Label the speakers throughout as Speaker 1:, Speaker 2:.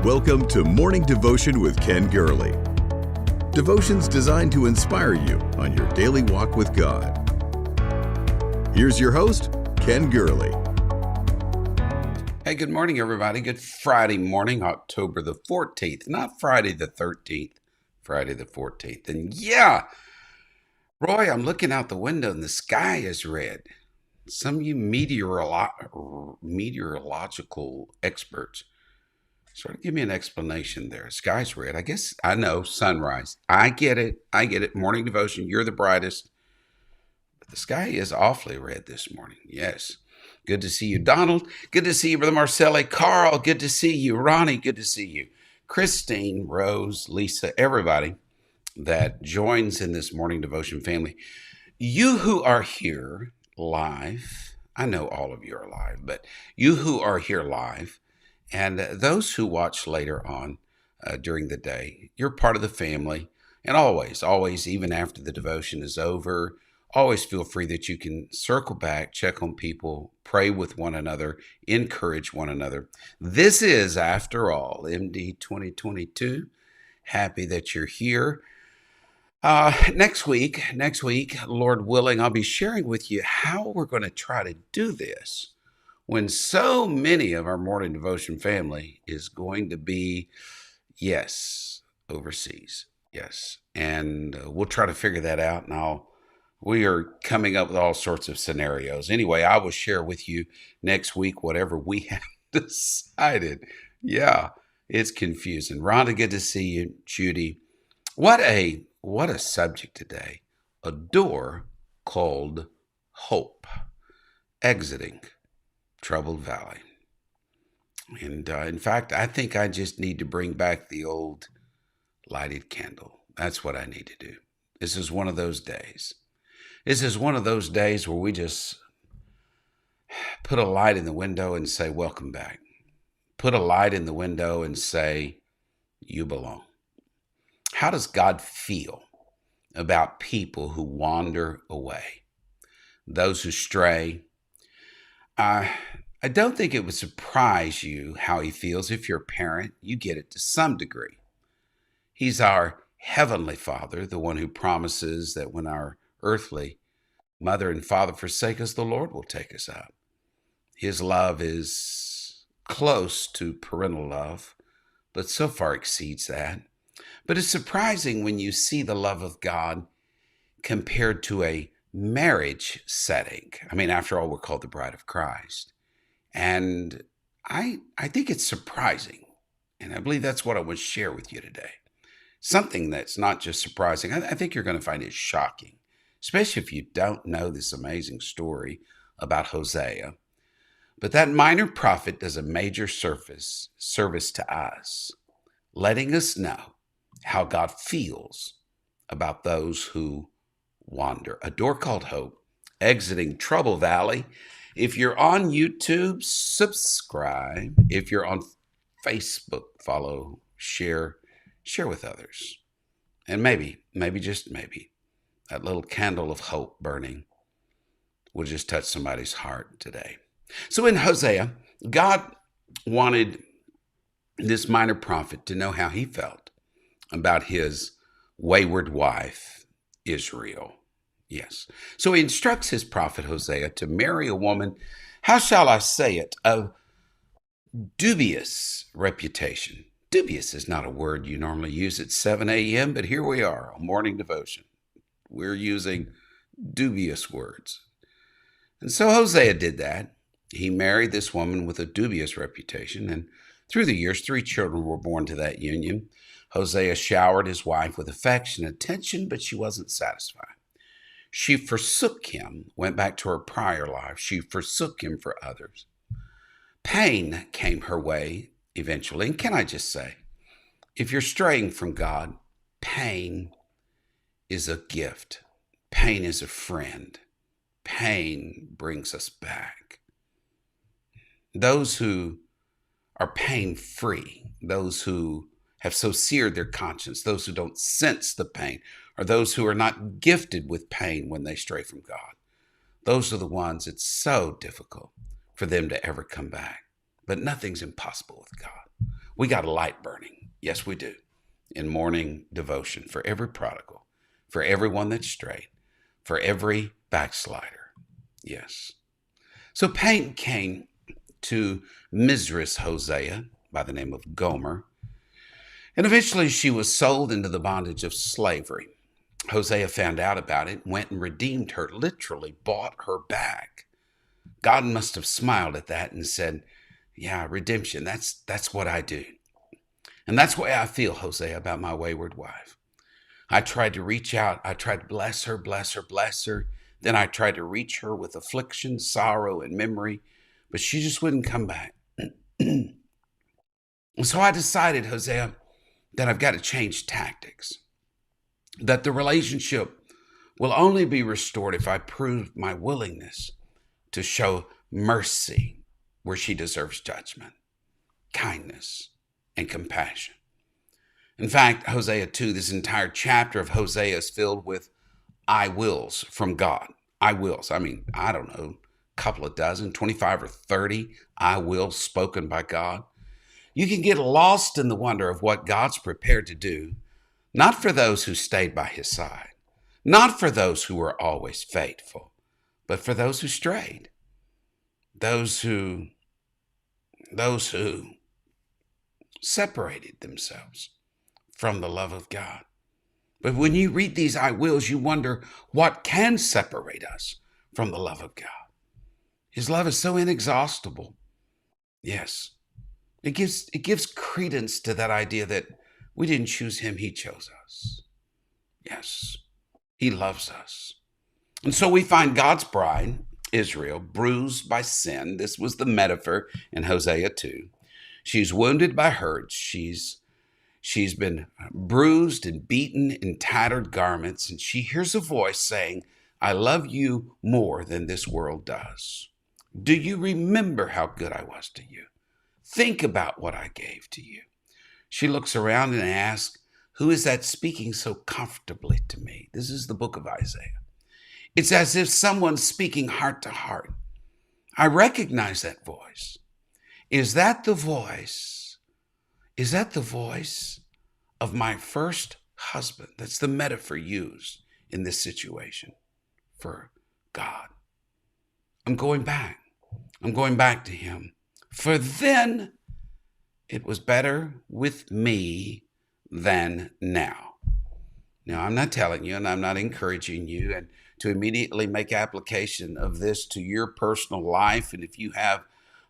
Speaker 1: Welcome to Morning Devotion with Ken Gurley. Devotions designed to inspire you on your daily walk with God. Here's your host, Ken Gurley.
Speaker 2: Hey, good morning, everybody. Good Friday morning, October the 14th, not Friday the 13th, Friday the 14th. And yeah, Roy, I'm looking out the window and the sky is red. Some of you meteorological experts sort of give me an explanation there. Sky's red. I guess I know sunrise. I get it. Morning devotion. You're the brightest. But the sky is awfully red this morning. Yes. Good to see you, Donald. Good to see you, Brother Marcelli. Carl, good to see you. Ronnie, good to see you. Christine, Rose, Lisa, everybody that joins in this morning devotion family. You who are here live, I know all of you are live, but you who are here live, and those who watch later on during the day, you're part of the family. And always, even after the devotion is over, always feel free that you can circle back, check on people, pray with one another, encourage one another. This is, after all, MD 2022. Happy that you're here. Next week, Lord willing, I'll be sharing with you how we're going to try to do this when so many of our morning devotion family is going to be, yes, overseas. Yes. And we'll try to figure that out. Now, we are coming up with all sorts of scenarios. Anyway, I will share with you next week whatever we have decided. Yeah, it's confusing. Rhonda, good to see you. Judy, what a subject today. A door called hope. Exiting troubled valley. And in fact, I think I just need to bring back the old lighted candle. That's what I need to do. This is one of those days. This is one of those days where we just put a light in the window and say, welcome back. Put a light in the window and say, you belong. How does God feel about people who wander away? Those who stray? I don't think it would surprise you how he feels. If you're a parent, you get it to some degree. He's our heavenly Father, the one who promises that when our earthly mother and father forsake us, the Lord will take us up. His love is close to parental love, but so far exceeds that. But it's surprising when you see the love of God compared to a marriage setting. I mean, after all, we're called the bride of Christ. And I think it's surprising. And I believe that's what I want to share with you today. Something that's not just surprising. I think you're going to find it shocking, especially if you don't know this amazing story about Hosea. But that minor prophet does a major service to us, letting us know how God feels about those who wander. A door called hope, exiting trouble valley. If you're on YouTube, subscribe. If you're on Facebook, follow, share with others. And maybe, just maybe, that little candle of hope burning will just touch somebody's heart today. So in Hosea, God wanted this minor prophet to know how he felt about his wayward wife, Israel. Yes. So he instructs his prophet Hosea to marry a woman, how shall I say it, of dubious reputation. Dubious is not a word you normally use at 7 a.m., but here we are, a morning devotion. We're using dubious words. And so Hosea did that. He married this woman with a dubious reputation, and through the years, 3 children were born to that union. Hosea showered his wife with affection and attention, but she wasn't satisfied. She forsook him, went back to her prior life. She forsook him for others. Pain came her way eventually. And can I just say, if you're straying from God, pain is a gift. Pain is a friend. Pain brings us back. Those who are pain-free, those who have so seared their conscience, those who don't sense the pain, are those who are not gifted with pain when they stray from God. Those are the ones it's so difficult for them to ever come back. But nothing's impossible with God. We got a light burning. Yes, we do. In morning devotion for every prodigal, for everyone that's strayed, for every backslider. Yes. So Pain came to Mrs. Hosea by the name of Gomer, and eventually she was sold into the bondage of slavery. Hosea found out about it, went and redeemed her, literally bought her back. God must have smiled at that and said, yeah, redemption, that's what I do. And that's the way I feel, Hosea, about my wayward wife. I tried to reach out. I tried to bless her, bless her, bless her. Then I tried to reach her with affliction, sorrow, and memory, but she just wouldn't come back. And so I decided, Hosea, that I've got to change tactics, that the relationship will only be restored if I prove my willingness to show mercy where she deserves judgment, kindness, and compassion. In fact, Hosea 2, this entire chapter of Hosea is filled with I wills from God. I wills. I mean, I don't know, a couple of dozen, 25 or 30 I wills spoken by God. You can get lost in the wonder of what God's prepared to do, not for those who stayed by his side, not for those who were always faithful, but for those who strayed, those who separated themselves from the love of God. But when you read these I wills, you wonder what can separate us from the love of God. His love is so inexhaustible. Yes, it gives credence to that idea that we didn't choose him, he chose us. Yes, he loves us. And so we find God's bride, Israel, bruised by sin. This was the metaphor in Hosea 2. She's wounded by hurt. She's been bruised and beaten in tattered garments, and she hears a voice saying, I love you more than this world does. Do you remember how good I was to you? Think about what I gave to you. She looks around and asks, who is that speaking so comfortably to me? This is the book of Isaiah. It's as if someone's speaking heart to heart. I recognize that voice. Is that the voice? Is that the voice of my first husband? That's the metaphor used in this situation for God. I'm going back. I'm going back to him. For then it was better with me than now. Now, I'm not telling you, and I'm not encouraging you and to immediately make application of this to your personal life. And if you have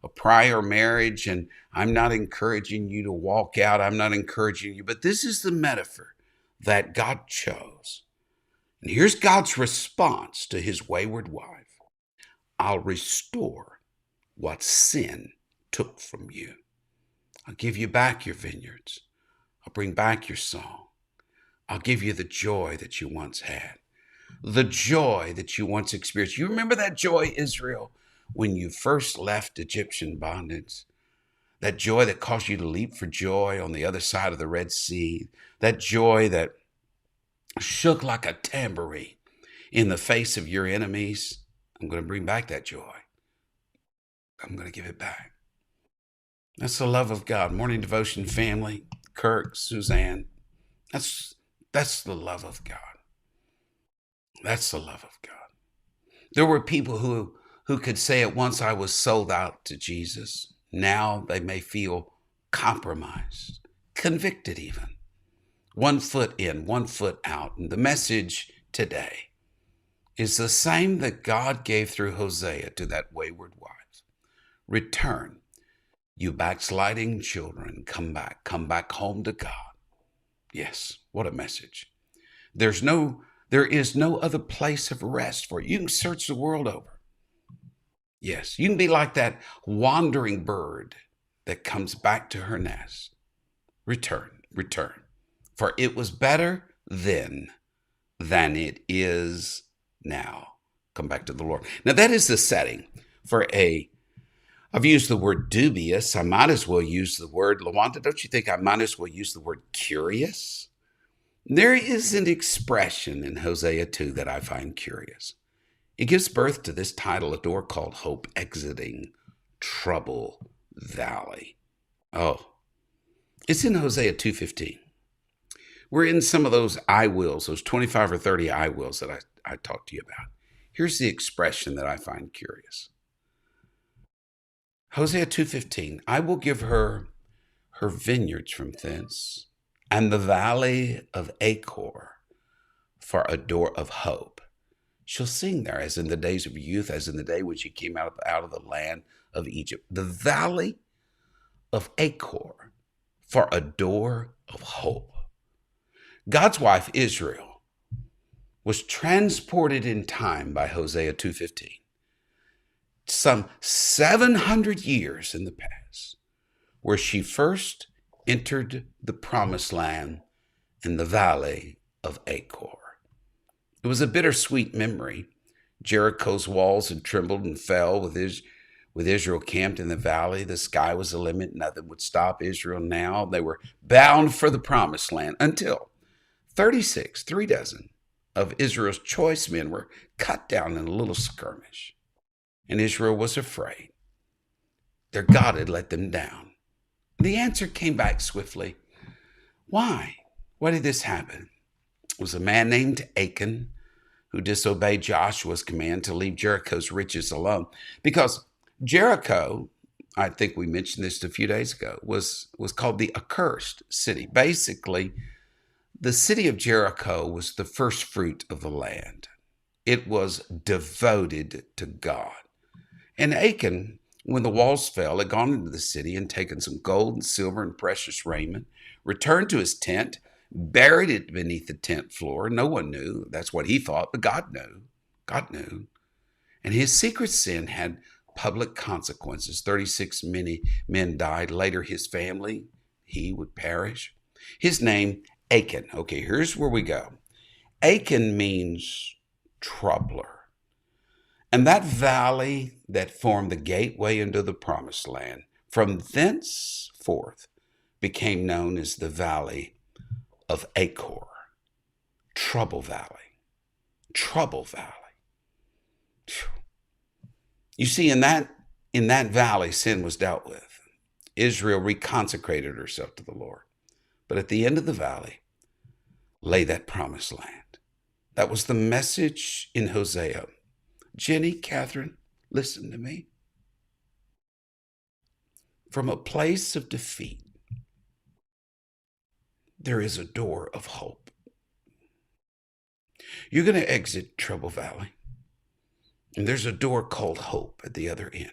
Speaker 2: a prior marriage, and I'm not encouraging you to walk out, I'm not encouraging you, but this is the metaphor that God chose. And here's God's response to his wayward wife. I'll restore what sin took from you. I'll give you back your vineyards. I'll bring back your song. I'll give you the joy that you once had, the joy that you once experienced. You remember that joy, Israel, when you first left Egyptian bondage? That joy that caused you to leap for joy on the other side of the Red Sea, that joy that shook like a tambourine in the face of your enemies. I'm going to bring back that joy. I'm going to give it back. That's the love of God. Morning Devotion family, Kirk, Suzanne, that's the love of God. That's the love of God. There were people who could say at once, I was sold out to Jesus. Now they may feel compromised, convicted even. 1 foot in, 1 foot out. And the message today is the same that God gave through Hosea to that wayward wife. Return, you backsliding children, come back home to God. Yes, what a message. There is no other place of rest for you. You can search the world over. Yes, you can be like that wandering bird that comes back to her nest. Return. For it was better then than it is now. Come back to the Lord. Now that is the setting for I've used the word dubious. I might as well use the word, LaWanda, don't you think I might as well use the word curious? There is an expression in Hosea 2 that I find curious. It gives birth to this title, a door called Hope Exiting Trouble Valley. Oh, It's in Hosea 2:15. We're in some of those I wills, those 25 or 30 I wills that I talked to you about. Here's the expression that I find curious. Hosea 2:15, I will give her her vineyards from thence, and the valley of Achor for a door of hope. She'll sing there as in the days of youth, as in the day when she came out of the land of Egypt. The valley of Achor for a door of hope. God's wife, Israel, was transported in time by Hosea 2:15, some 700 years in the past, where she first entered the promised land in the valley of Achor. It was a bittersweet memory. Jericho's walls had trembled and fell with Israel camped in the valley. The sky was the limit. Nothing would stop Israel now. They were bound for the promised land until 36, 3 dozen of Israel's choice men were cut down in a little skirmish. And Israel was afraid. Their God had let them down. The answer came back swiftly. Why? Why did this happen? It was a man named Achan who disobeyed Joshua's command to leave Jericho's riches alone. Because Jericho, I think we mentioned this a few days ago, was called the accursed city. Basically, the city of Jericho was the first fruit of the land. It was devoted to God. And Achan, when the walls fell, had gone into the city and taken some gold and silver and precious raiment, returned to his tent, buried it beneath the tent floor. No one knew. That's what he thought, but God knew. God knew. And his secret sin had public consequences. 36 men died. Later, his family, he would perish. His name, Achan. Okay, here's where we go. Achan means troubler. And that valley that formed the gateway into the promised land, from thenceforth became known as the valley of Achor. Trouble Valley. Trouble Valley. You see, in that valley, sin was dealt with. Israel reconsecrated herself to the Lord. But at the end of the valley lay that promised land. That was the message in Hosea. Jenny, Catherine, listen to me. From a place of defeat, there is a door of hope. You're going to exit Trouble Valley, and there's a door called hope at the other end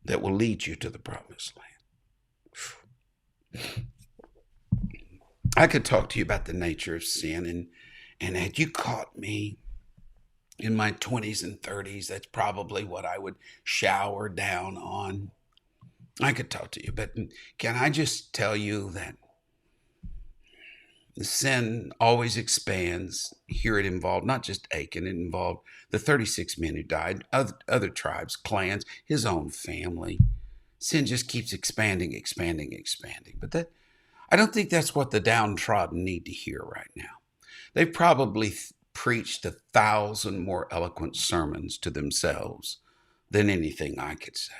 Speaker 2: that will lead you to the promised land. I could talk to you about the nature of sin, and had you caught me in my 20s and 30s, that's probably what I would shower down on. I could talk to you, but can I just tell you that the sin always expands? Here it involved not just Achan, it involved the 36 men who died, other tribes, clans, his own family. Sin just keeps expanding, expanding, expanding. But I don't think that's what the downtrodden need to hear right now. They've probably preached 1,000 more eloquent sermons to themselves than anything I could say.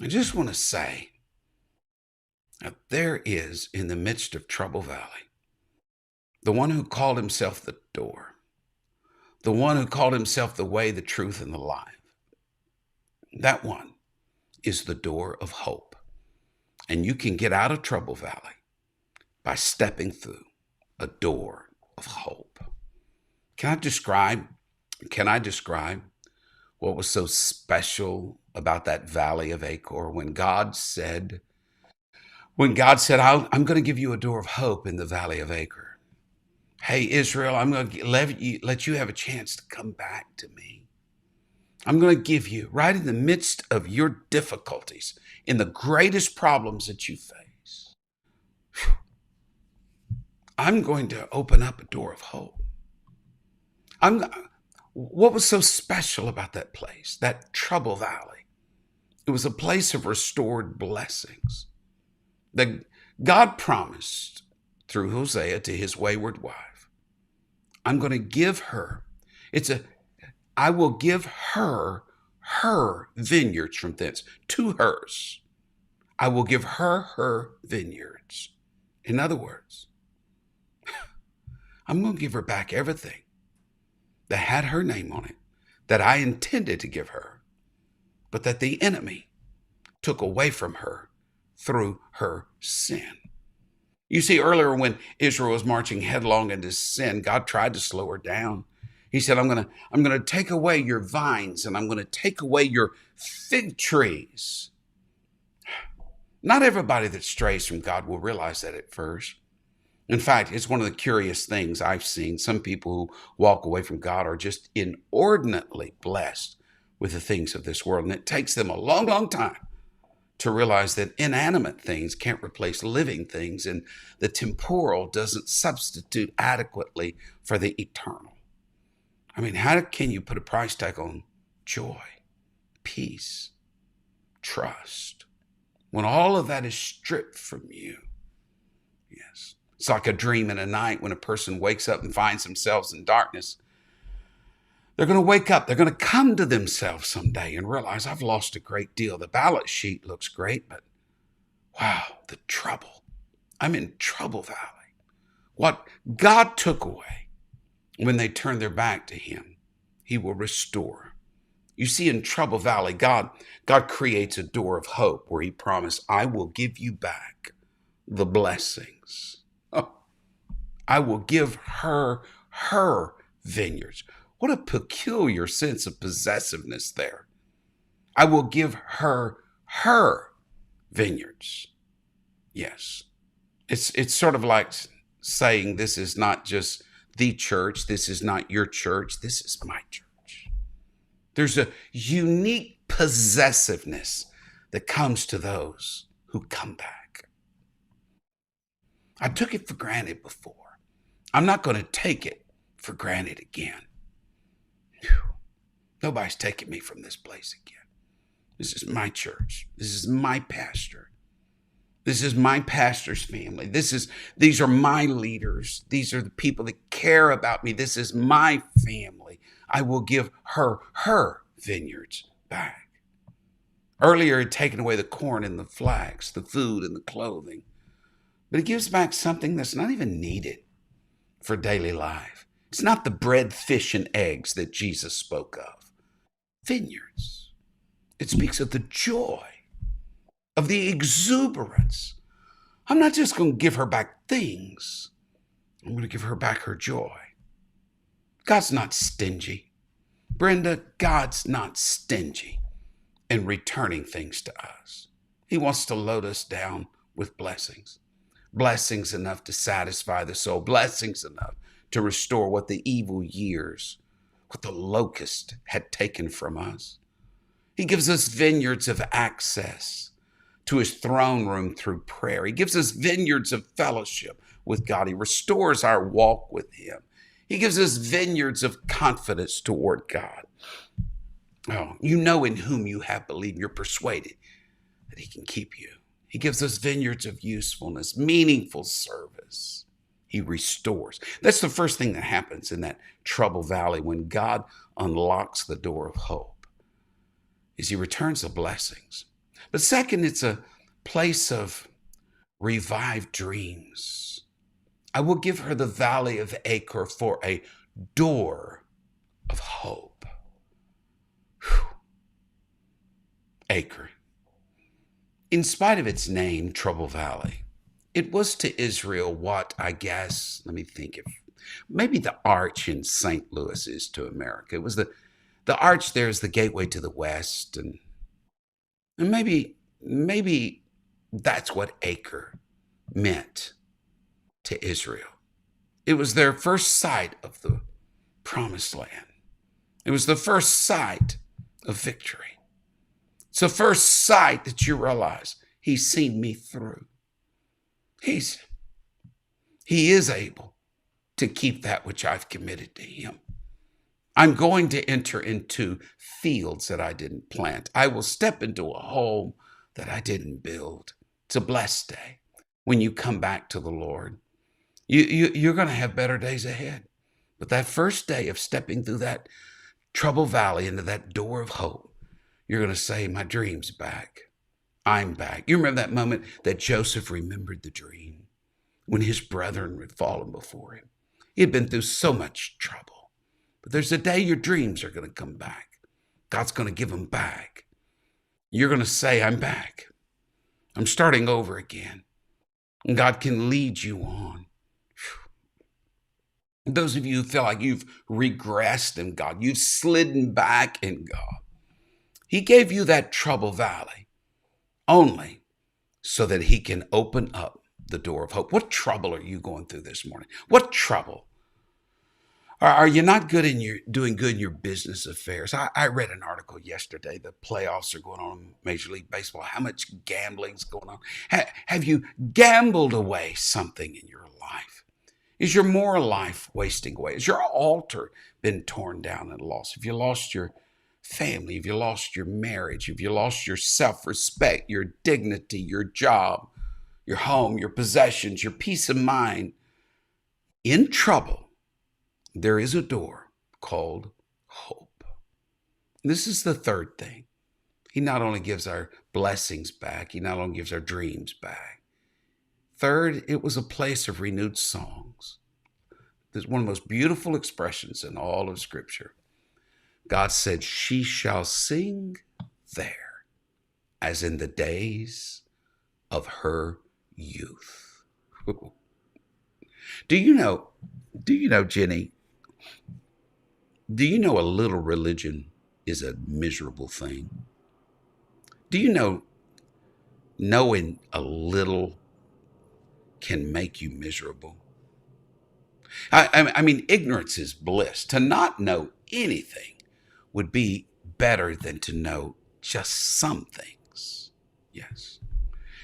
Speaker 2: I just want to say that there is, in the midst of Trouble Valley, the one who called himself the door, the one who called himself the way, the truth, and the life. That one is the door of hope. And you can get out of Trouble Valley by stepping through a door of hope. Can I describe what was so special about that valley of Achor when God said, I'm going to give you a door of hope in the valley of Achor. Hey, Israel, I'm going to let you have a chance to come back to me. I'm going to give you, right in the midst of your difficulties, in the greatest problems that you face, I'm going to open up a door of hope. What was so special about that place, that Trouble Valley? It was a place of restored blessings that God promised through Hosea to his wayward wife. I'm going to give her, I will give her vineyards from thence, to hers. I will give her vineyards. In other words, I'm going to give her back everything that had her name on it, that I intended to give her, but that the enemy took away from her through her sin. You see, earlier when Israel was marching headlong into sin, God tried to slow her down. He said, I'm going to take away your vines and I'm going to take away your fig trees. Not everybody that strays from God will realize that at first. In fact, it's one of the curious things I've seen. Some people who walk away from God are just inordinately blessed with the things of this world. And it takes them a long, long time to realize that inanimate things can't replace living things, and the temporal doesn't substitute adequately for the eternal. I mean, how can you put a price tag on joy, peace, trust, when all of that is stripped from you? Yes. It's like a dream in a night when a person wakes up and finds themselves in darkness. They're going to wake up. They're going to come to themselves someday and realize, I've lost a great deal. The balance sheet looks great, but wow, the trouble. I'm in trouble valley. What God took away when they turn their back to him, he will restore. You see, in trouble valley, God creates a door of hope where he promised, I will give you back the blessings. Oh, I will give her vineyards. What a peculiar sense of possessiveness there. I will give her vineyards. Yes. It's sort of like saying this is not just the church. This is not your church. This is my church. There's a unique possessiveness that comes to those who come back. I took it for granted before. I'm not going to take it for granted again. Nobody's taking me from this place again. This is my church. This is my pastor. This is my pastor's family. These are my leaders. These are the people that care about me. This is my family. I will give her vineyards back. Earlier, he'd taken away the corn and the flax, the food and the clothing. But he gives back something that's not even needed for daily life. It's not the bread, fish, and eggs that Jesus spoke of. Vineyards. It speaks of the joy, of the exuberance. I'm not just going to give her back things. I'm going to give her back her joy. God's not stingy. Brenda, God's not stingy in returning things to us. He wants to load us down with blessings. Blessings enough to satisfy the soul. Blessings enough to restore what the evil years, what the locust had taken from us. He gives us vineyards of access to his throne room through prayer. He gives us vineyards of fellowship with God. He restores our walk with him. He gives us vineyards of confidence toward God. Oh, you know in whom you have believed. You're persuaded that he can keep you. He gives us vineyards of usefulness, meaningful service. He restores. That's the first thing that happens in that trouble valley when God unlocks the door of hope, is he returns the blessings. But second, it's a place of revived dreams. I will give her the valley of Achor for a door of hope. Whew. Achor. In spite of its name, Trouble Valley, it was to Israel what, I guess, let me think, if maybe the arch in St. Louis is to America. It was the arch there is the gateway to the West, and maybe that's what Achor meant to Israel. It was their first sight of the promised land. It was the first sight of victory. It's the first sight that you realize he's seen me through. He is able to keep that which I've committed to him. I'm going to enter into fields that I didn't plant. I will step into a home that I didn't build. It's a blessed day when you come back to the Lord. You're going to have better days ahead. But that first day of stepping through that trouble valley into that door of hope, you're going to say, my dream's back. I'm back. You remember that moment that Joseph remembered the dream? when his brethren had fallen before him. He had been through so much trouble. But there's a day your dreams are going to come back. God's going to give them back. You're going to say, I'm back. I'm starting over again. And God can lead you on. Those of you who feel like you've regressed in God, you've slidden back in God, he gave you that trouble valley only so that he can open up the door of hope. What trouble are you going through this morning? What trouble? Are you not doing good in your business affairs? I read an article yesterday. The playoffs are going on in Major League Baseball. How much gambling's going on? Have you gambled away something in your life? Is your moral life wasting away? Has your altar been torn down and lost? Have you lost your family? Have you lost your marriage? Have you lost your self-respect, your dignity, your job, your home, your possessions, your peace of mind? In trouble, there is a door called hope. This is the third thing. He not only gives our blessings back, he not only gives our dreams back. Third, it was a place of renewed songs. There's one of the most beautiful expressions in all of Scripture. God said, she shall sing there as in the days of her youth. Do you know, Jenny, do you know a little religion is a miserable thing? Do you know knowing a little can make you miserable? I mean, ignorance is bliss. To not know anything would be better than to know just some things. Yes.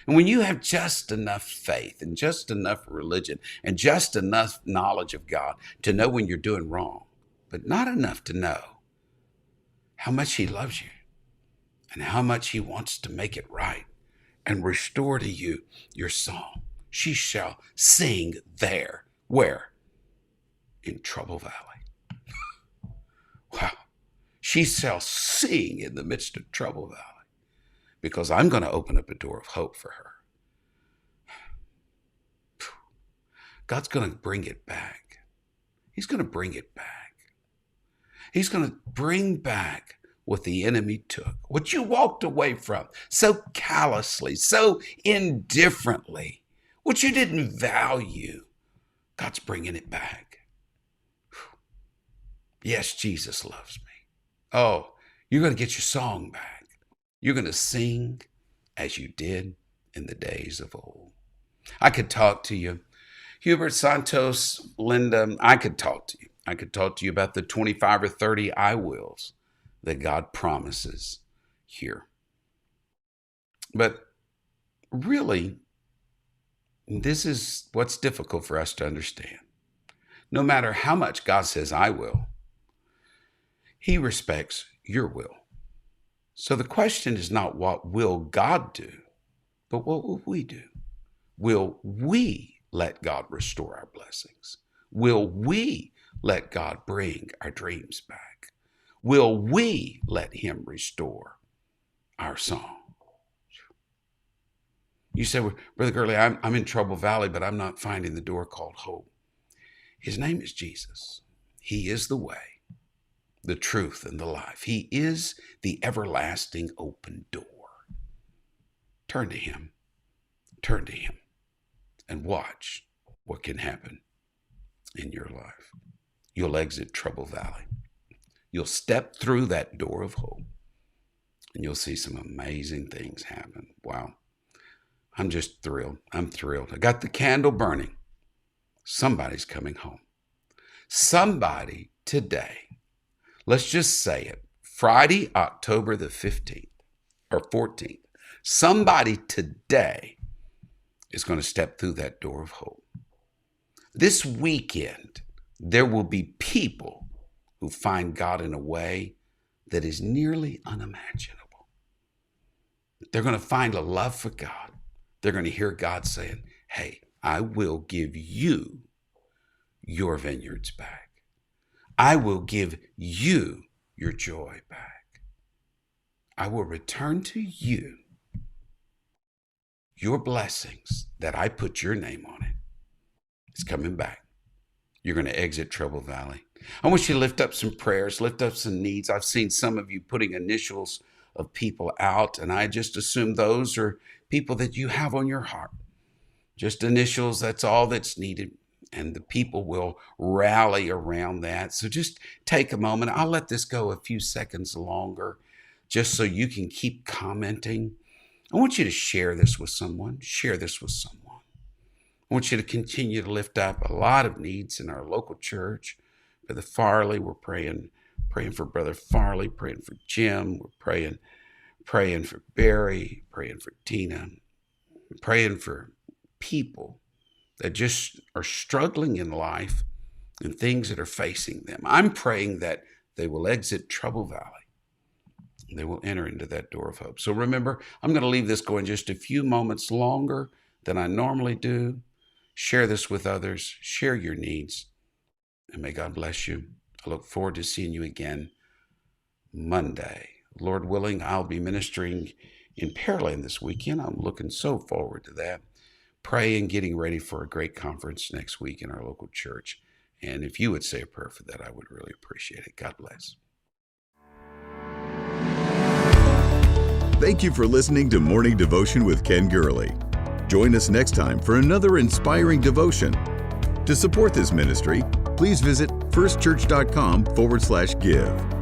Speaker 2: And when you have just enough faith and just enough religion and just enough knowledge of God to know when you're doing wrong, but not enough to know how much he loves you and how much he wants to make it right and restore to you your song. She shall sing there. Where? In Trouble Valley. Wow. She shall sing in the midst of Trouble Valley because I'm going to open up a door of hope for her. God's going to bring it back. He's going to bring it back. He's going to bring back what the enemy took, what you walked away from so callously, so indifferently, what you didn't value. God's bringing it back. Yes, Jesus loves me. Oh, you're going to get your song back. You're going to sing as you did in the days of old. I could talk to you. Hubert, Santos, Linda, I could talk to you. I could talk to you about the 25 or 30 I wills that God promises here. But really, this is what's difficult for us to understand. No matter how much God says I will, he respects your will. So the question is not what will God do, but what will we do? Will we let God restore our blessings? Will we let God bring our dreams back? Will we let him restore our song? You say, well, Brother Gurley, I'm in Trouble Valley, but I'm not finding the door called hope. His name is Jesus. He is the way, the truth, and the life. He is the everlasting open door. Turn to him. Turn to him and watch what can happen in your life. You'll exit Trouble Valley. You'll step through that door of hope and you'll see some amazing things happen. Wow. I'm just thrilled. I'm thrilled. I got the candle burning. Somebody's coming home. Somebody today, let's just say it, Friday, October the 15th or 14th, somebody today is going to step through that door of hope. This weekend, there will be people who find God in a way that is nearly unimaginable. They're going to find a love for God. They're going to hear God saying, hey, I will give you your vineyards back. I will give you your joy back. I will return to you your blessings that I put your name on it. It's coming back. You're going to exit Trouble Valley. I want you to lift up some prayers, lift up some needs. I've seen some of you putting initials of people out, and I just assume those are people that you have on your heart. Just initials, that's all that's needed, and the people will rally around that. So just take a moment. I'll let this go a few seconds longer just so you can keep commenting. I want you to share this with someone. Share this with someone. I want you to continue to lift up a lot of needs in our local church. Brother Farley, we're praying for Brother Farley, praying for Jim, we're praying for Barry, praying for Tina, praying for people that just are struggling in life and things that are facing them. I'm praying that they will exit Trouble Valley. They will enter into that door of hope. So remember, I'm going to leave this going just a few moments longer than I normally do. Share this with others. Share your needs. And may God bless you. I look forward to seeing you again Monday. Lord willing, I'll be ministering in Pearland this weekend. I'm looking so forward to that. Praying, getting ready for a great conference next week in our local church. And if you would say a prayer for that, I would really appreciate it. God bless.
Speaker 1: Thank you for listening to Morning Devotion with Ken Gurley. Join us next time for another inspiring devotion. To support this ministry, please visit firstchurch.com/give.